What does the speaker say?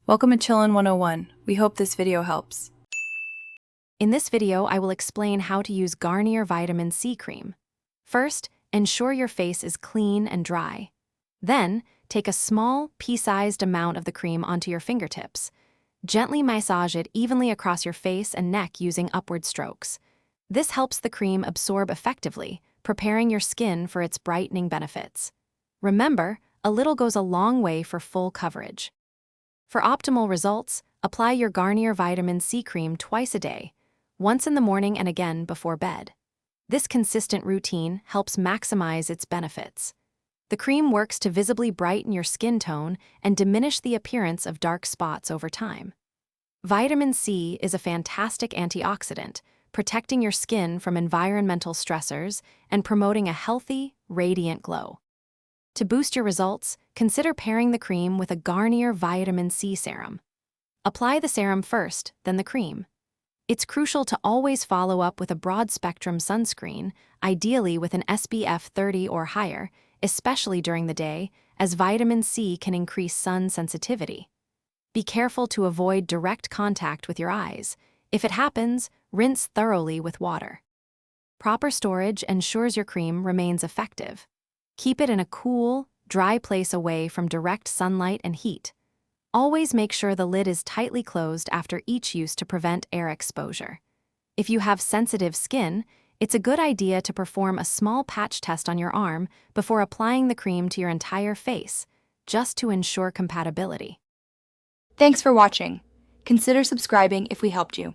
Welcome to Chillin' 101. We hope this video helps. In this video, I will explain how to use Garnier Vitamin C Cream. First, ensure your face is clean and dry. Then, take a small, pea-sized amount of the cream onto your fingertips. Gently massage it evenly across your face and neck using upward strokes. This helps the cream absorb effectively, preparing your skin for its brightening benefits. Remember, a little goes a long way for full coverage. For optimal results, apply your Garnier Vitamin C Cream twice a day, once in the morning and again before bed. This consistent routine helps maximize its benefits. The cream works to visibly brighten your skin tone and diminish the appearance of dark spots over time. Vitamin C is a fantastic antioxidant, protecting your skin from environmental stressors and promoting a healthy, radiant glow. To boost your results, consider pairing the cream with a Garnier Vitamin C serum. Apply the serum first, then the cream. It's crucial to always follow up with a broad-spectrum sunscreen, ideally with an SPF 30 or higher, especially during the day, as vitamin C can increase sun sensitivity. Be careful to avoid direct contact with your eyes. If it happens, rinse thoroughly with water. Proper storage ensures your cream remains effective. Keep it in a cool, dry place away from direct sunlight and heat. Always make sure the lid is tightly closed after each use to prevent air exposure. If you have sensitive skin, it's a good idea to perform a small patch test on your arm before applying the cream to your entire face, just to ensure compatibility. Thanks for watching. Consider subscribing if we helped you.